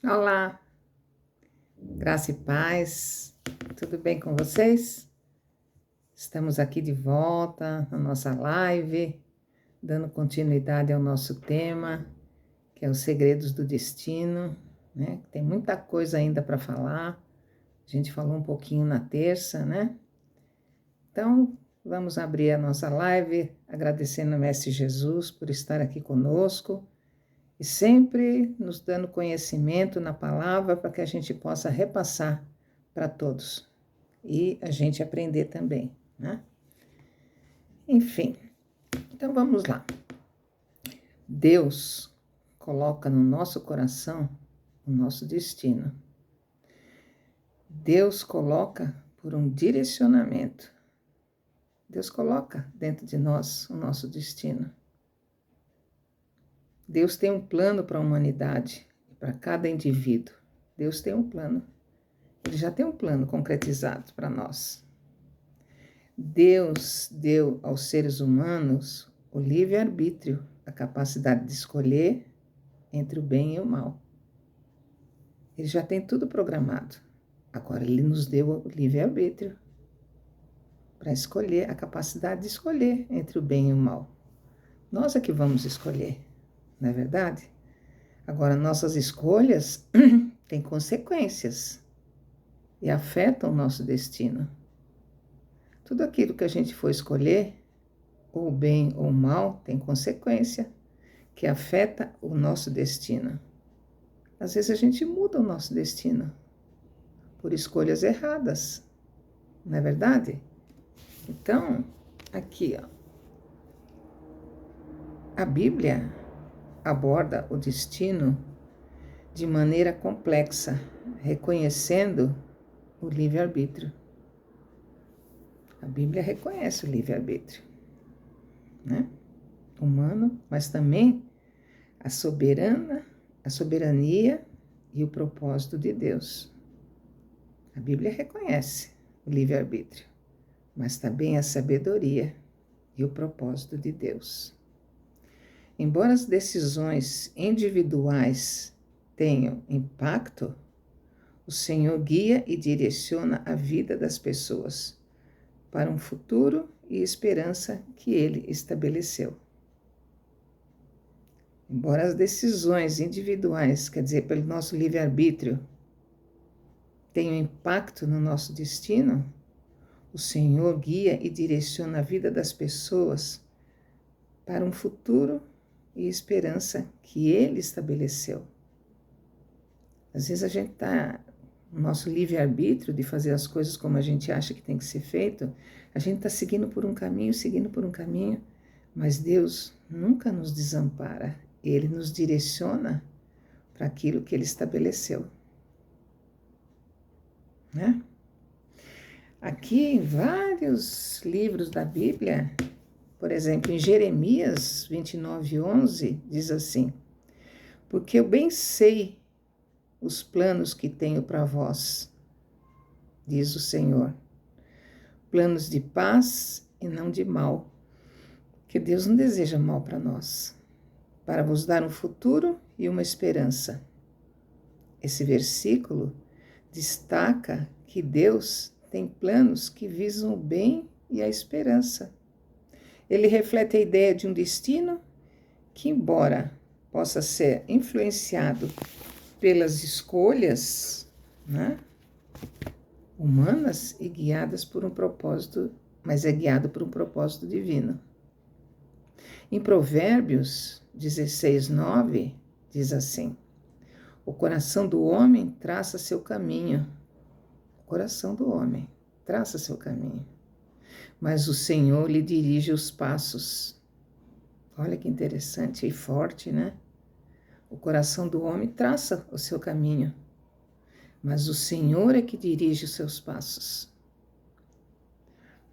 Olá, graça e paz, tudo bem com vocês? Estamos aqui de volta na nossa live, dando continuidade ao nosso tema, que é os segredos do destino, né? Tem muita coisa ainda para falar, a gente falou um pouquinho na terça, né? Então, vamos abrir a nossa live agradecendo ao Mestre Jesus por estar aqui conosco e sempre nos dando conhecimento na palavra para que a gente possa repassar para todos e a gente aprender também, né? Enfim, então vamos lá. Deus coloca no nosso coração o nosso destino. Deus coloca por um direcionamento. Deus coloca dentro de nós o nosso destino. Deus tem um plano para a humanidade, para cada indivíduo. Deus tem um plano. Ele já tem um plano concretizado para nós. Deus deu aos seres humanos o livre-arbítrio, a capacidade de escolher entre o bem e o mal. Ele já tem tudo programado. Agora, ele nos deu o livre-arbítrio para escolher, a capacidade de escolher entre o bem e o mal. Nós é que vamos escolher, não é verdade? Agora, nossas escolhas têm consequências e afetam o nosso destino. Tudo aquilo que a gente for escolher, ou bem ou mal, tem consequência que afeta o nosso destino. Às vezes a gente muda o nosso destino por escolhas erradas, não é verdade? Então, aqui, ó, a Bíblia aborda o destino de maneira complexa, reconhecendo o livre-arbítrio. A Bíblia reconhece o livre-arbítrio, né? Humano, mas também a soberania e o propósito de Deus. A Bíblia reconhece o livre-arbítrio, mas também a sabedoria e o propósito de Deus. Embora as decisões individuais tenham impacto, o Senhor guia e direciona a vida das pessoas para um futuro e esperança que Ele estabeleceu. Embora as decisões individuais, quer dizer, pelo nosso livre-arbítrio, tenham impacto no nosso destino, o Senhor guia e direciona a vida das pessoas para um futuro e esperança que Ele estabeleceu. Às vezes a gente está no nosso livre-arbítrio de fazer as coisas como a gente acha que tem que ser feito, a gente está seguindo por um caminho, mas Deus nunca nos desampara. Ele nos direciona para aquilo que Ele estabeleceu, né? Aqui em vários livros da Bíblia, por exemplo, em Jeremias 29:11, diz assim: porque eu bem sei os planos que tenho para vós, diz o Senhor, planos de paz e não de mal, que Deus não deseja mal para nós, para vos dar um futuro e uma esperança. Esse versículo destaca que Deus tem planos que visam o bem e a esperança. Ele reflete a ideia de um destino que, embora possa ser influenciado pelas escolhas, né, humanas e guiadas por um propósito, mas é guiado por um propósito divino. Em Provérbios 16:9 diz assim: o coração do homem traça seu caminho. O coração do homem traça seu caminho, mas o Senhor lhe dirige os passos. Olha que interessante e forte, né? O coração do homem traça o seu caminho, mas o Senhor é que dirige os seus passos.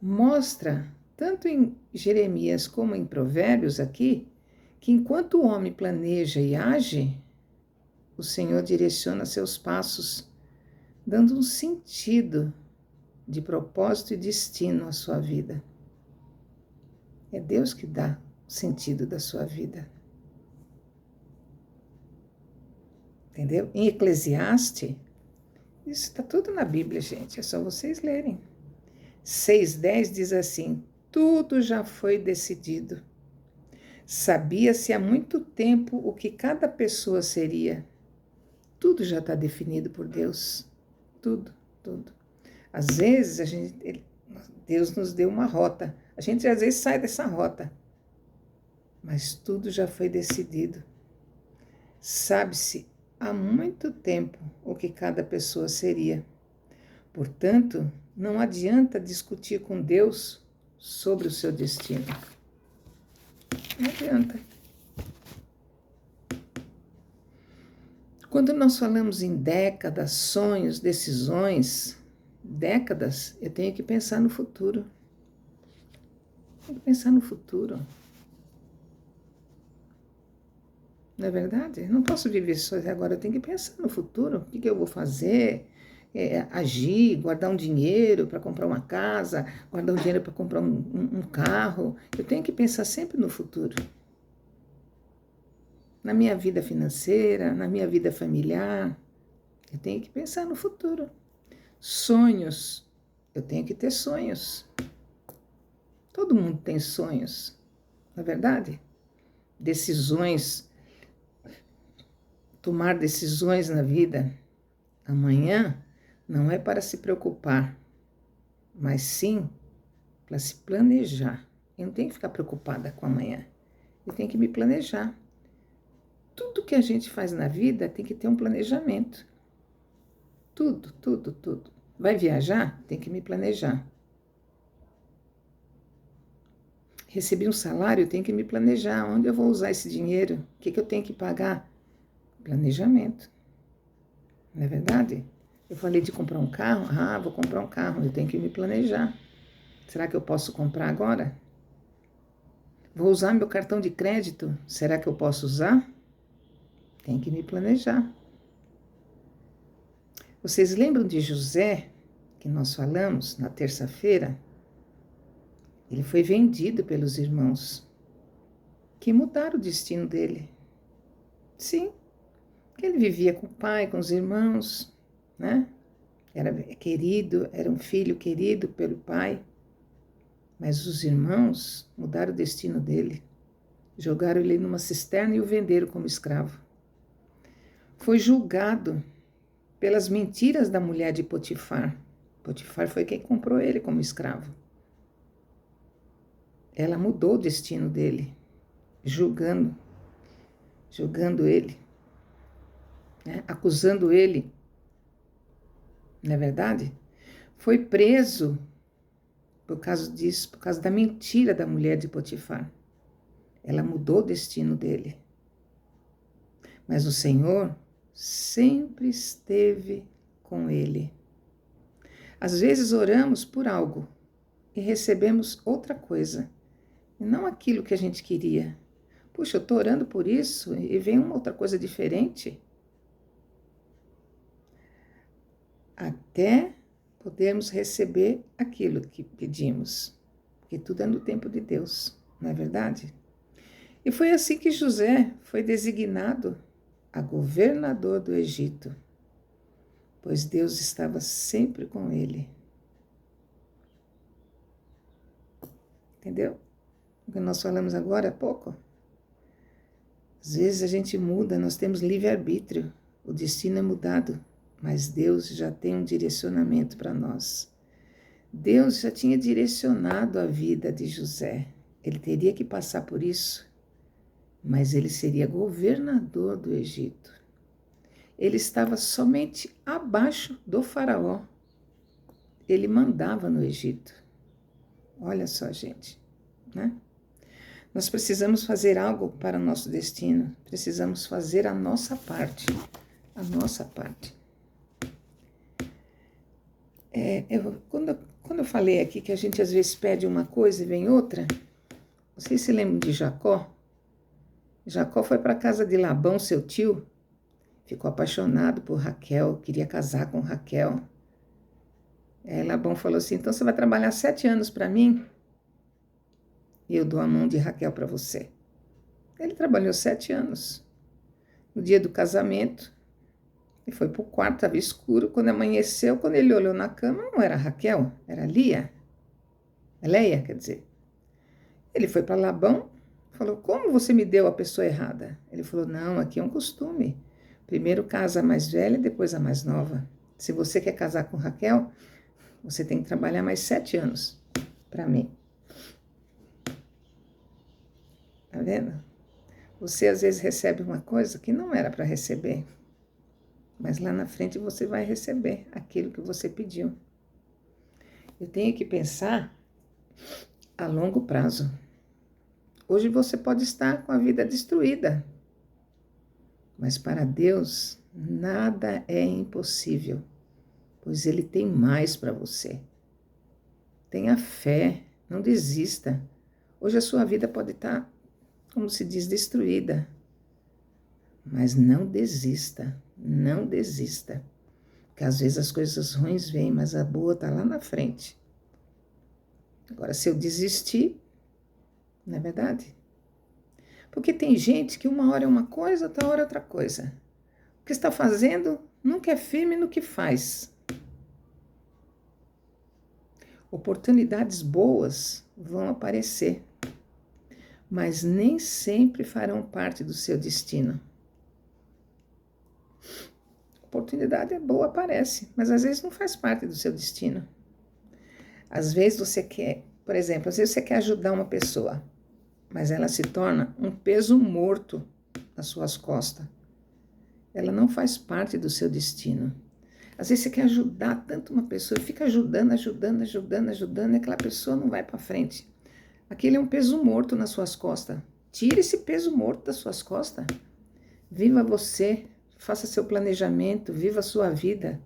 Mostra, tanto em Jeremias como em Provérbios aqui, que enquanto o homem planeja e age, o Senhor direciona seus passos, dando um sentido de propósito e destino à sua vida. É Deus que dá o sentido da sua vida. Entendeu? Em Eclesiastes, isso está tudo na Bíblia, gente, é só vocês lerem. 6:10 diz assim: tudo já foi decidido. Sabia-se há muito tempo o que cada pessoa seria. Tudo já está definido por Deus. Tudo, tudo. Às vezes, Deus nos deu uma rota. A gente às vezes sai dessa rota. Mas tudo já foi decidido. Sabe-se há muito tempo o que cada pessoa seria. Portanto, não adianta discutir com Deus sobre o seu destino. Não adianta. Quando nós falamos em décadas, sonhos, decisões, décadas, eu tenho que pensar no futuro. Tenho que pensar no futuro. Não é verdade? Eu não posso viver só agora, eu tenho que pensar no futuro. O que eu vou fazer? Agir, guardar um dinheiro para comprar uma casa, guardar um dinheiro para comprar um carro. Eu tenho que pensar sempre no futuro. Na minha vida financeira, na minha vida familiar, eu tenho que pensar no futuro. Sonhos, eu tenho que ter sonhos. Todo mundo tem sonhos, não é verdade? Decisões, tomar decisões na vida. Amanhã não é para se preocupar, mas sim para se planejar. Eu não tenho que ficar preocupada com amanhã, eu tenho que me planejar. Tudo que a gente faz na vida tem que ter um planejamento. Tudo, tudo, tudo. Vai viajar? Tem que me planejar. Recebi um salário? Tem que me planejar. Onde eu vou usar esse dinheiro? O que eu tenho que pagar? Planejamento. Não é verdade? Eu falei de comprar um carro? Ah, vou comprar um carro. Eu tenho que me planejar. Será que eu posso comprar agora? Vou usar meu cartão de crédito? Será que eu posso usar? Tem que me planejar. Vocês lembram de José, que nós falamos na terça-feira? Ele foi vendido pelos irmãos, que mudaram o destino dele. Sim, porque ele vivia com o pai, com os irmãos, né? Era querido, era um filho querido pelo pai. Mas os irmãos mudaram o destino dele. Jogaram ele numa cisterna e o venderam como escravo. Foi julgado pelas mentiras da mulher de Potifar. Potifar foi quem comprou ele como escravo. Ela mudou o destino dele, julgando ele, né? Acusando ele. Não é verdade? Foi preso por causa disso, por causa da mentira da mulher de Potifar. Ela mudou o destino dele. Mas o Senhor sempre esteve com ele. Às vezes oramos por algo e recebemos outra coisa, e não aquilo que a gente queria. Puxa, eu estou orando por isso e vem uma outra coisa diferente. Até podermos receber aquilo que pedimos, porque tudo é no tempo de Deus, não é verdade? E foi assim que José foi designado a governador do Egito, pois Deus estava sempre com ele. Entendeu? O que nós falamos agora há pouco. Às vezes a gente muda, nós temos livre-arbítrio, o destino é mudado, mas Deus já tem um direcionamento para nós. Deus já tinha direcionado a vida de José. Ele teria que passar por isso, mas ele seria governador do Egito. Ele estava somente abaixo do faraó. Ele mandava no Egito. Olha só, gente, né? Nós precisamos fazer algo para o nosso destino. Precisamos fazer a nossa parte. A nossa parte. Quando eu falei aqui que a gente às vezes pede uma coisa e vem outra, vocês se lembram de Jacó? Jacó foi para a casa de Labão, seu tio, ficou apaixonado por Raquel, queria casar com Raquel. Aí Labão falou assim, então você vai trabalhar 7 anos para mim e eu dou a mão de Raquel para você. Ele trabalhou 7 anos. No dia do casamento, E foi pro quarto, estava escuro. Quando amanheceu, quando ele olhou na cama, não era Raquel, era Lia. Leia, quer dizer. Ele foi para Labão, falou, como você me deu a pessoa errada? Ele falou, não, aqui é um costume. Primeiro casa a mais velha, depois a mais nova. Se você quer casar com Raquel, você tem que trabalhar mais 7 anos para mim. Tá vendo? Você às vezes recebe uma coisa que não era para receber. Mas lá na frente você vai receber aquilo que você pediu. Eu tenho que pensar a longo prazo. Hoje você pode estar com a vida destruída, mas para Deus nada é impossível, pois Ele tem mais para você. Tenha fé, não desista. Hoje a sua vida pode estar, como se diz, destruída, mas não desista, não desista. Porque às vezes as coisas ruins vêm, mas a boa está lá na frente. Agora, se eu desistir, não é verdade? Porque tem gente que uma hora é uma coisa, outra hora é outra coisa. O que está fazendo nunca é firme no que faz. Oportunidades boas vão aparecer, mas nem sempre farão parte do seu destino. Oportunidade é boa, aparece, mas às vezes não faz parte do seu destino. Às vezes você quer, por exemplo, às vezes você quer ajudar uma pessoa, mas ela se torna um peso morto nas suas costas. Ela não faz parte do seu destino. Às vezes você quer ajudar tanto uma pessoa, fica ajudando, e aquela pessoa não vai para frente. Aquele é um peso morto nas suas costas. Tire esse peso morto das suas costas. Viva você, faça seu planejamento, viva a sua vida.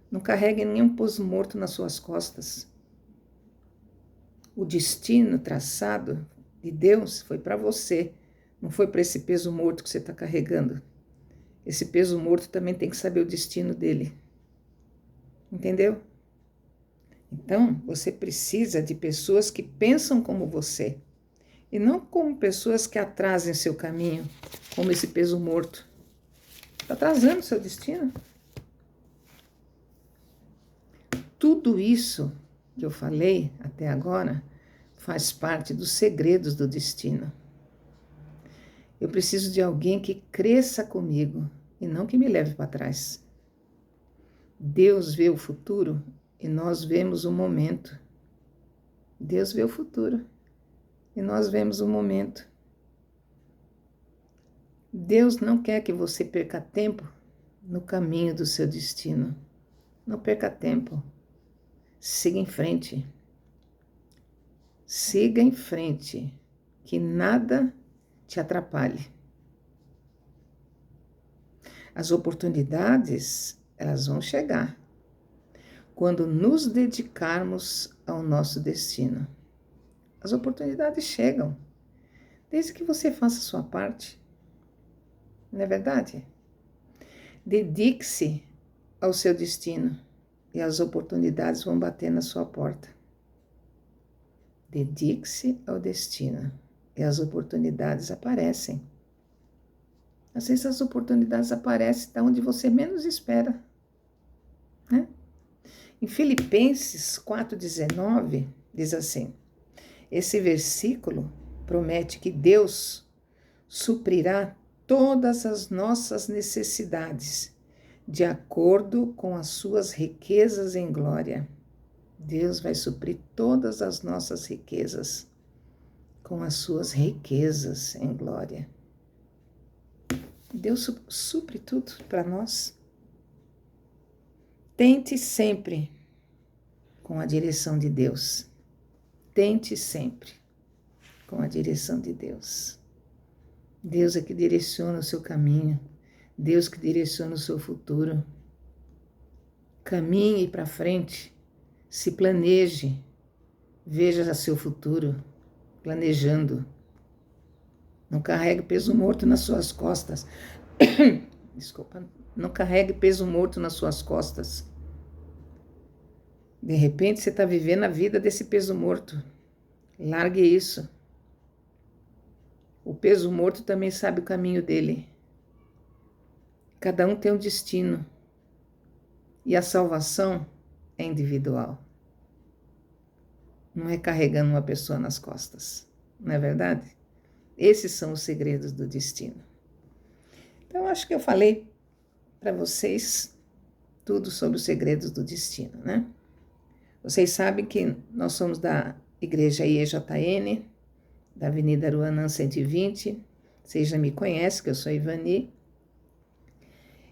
Não carregue nenhum peso morto nas suas costas. O destino traçado de Deus foi para você, não foi para esse peso morto que você está carregando. Esse peso morto também tem que saber o destino dele. Entendeu? Então, você precisa de pessoas que pensam como você e não como pessoas que atrasem seu caminho, como esse peso morto. Está atrasando seu destino. Tudo isso que eu falei até agora faz parte dos segredos do destino. Eu preciso de alguém que cresça comigo e não que me leve para trás. Deus vê o futuro e nós vemos o momento. Deus vê o futuro e nós vemos o momento. Deus não quer que você perca tempo no caminho do seu destino. Não perca tempo. Siga em frente. Siga em frente, que nada te atrapalhe. As oportunidades, elas vão chegar quando nos dedicarmos ao nosso destino. As oportunidades chegam, desde que você faça a sua parte. Não é verdade? Dedique-se ao seu destino e as oportunidades vão bater na sua porta. Dedique-se ao destino e as oportunidades aparecem. Às vezes as oportunidades aparecem de onde você menos espera, né? Em Filipenses 4,19 diz assim, esse versículo promete que Deus suprirá todas as nossas necessidades de acordo com as suas riquezas em glória. Deus vai suprir todas as nossas riquezas com as suas riquezas em glória. Deus supre tudo para nós. Tente sempre com a direção de Deus. Tente sempre com a direção de Deus. Deus é que direciona o seu caminho. Deus que direciona o seu futuro. Caminhe para frente. Se planeje. Veja seu futuro planejando. Não carregue peso morto nas suas costas. Desculpa. Não carregue peso morto nas suas costas. De repente você está vivendo a vida desse peso morto. Largue isso. O peso morto também sabe o caminho dele. Cada um tem um destino. E a salvação é individual. Não é carregando uma pessoa nas costas. Não é verdade? Esses são os segredos do destino. Então, acho que eu falei para vocês tudo sobre os segredos do destino, né? Vocês sabem que nós somos da Igreja IEJN, da Avenida Aruanã 120. Vocês já me conhecem, que eu sou Ivani.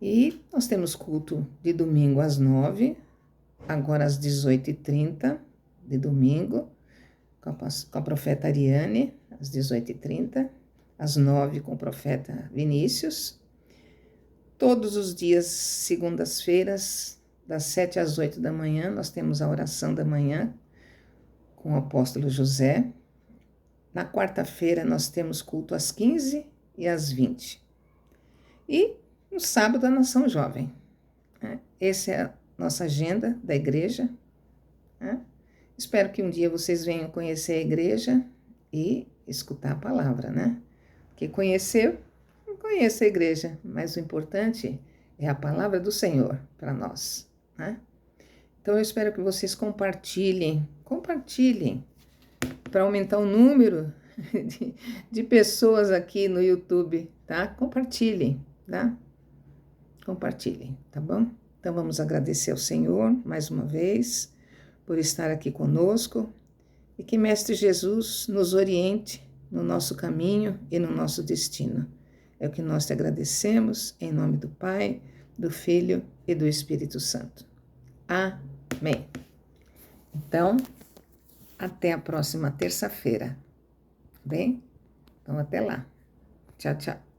E nós temos culto de domingo às 9, agora às 18h30 de domingo, com a profeta Ariane, às 18h30, às 9 com o profeta Vinícius. Todos os dias, segundas-feiras, das 7 às 8 da manhã, nós temos a oração da manhã com o apóstolo José. Na quarta-feira, nós temos culto às 15 e às 20. E no sábado, a Nação Jovem. Essa é a nossa agenda da igreja. Espero que um dia vocês venham conhecer a igreja e escutar a palavra, né? Porque conhecer, conheça a igreja, mas o importante é a palavra do Senhor para nós, né? Então eu espero que vocês compartilhem para aumentar o número de pessoas aqui no YouTube, tá? Compartilhem, tá? Compartilhem, tá bom? Então vamos agradecer ao Senhor mais uma vez por estar aqui conosco e que Mestre Jesus nos oriente no nosso caminho e no nosso destino. É o que nós te agradecemos em nome do Pai, do Filho e do Espírito Santo. Amém. Então, até a próxima terça-feira, bem? Então, até lá. Tchau, tchau.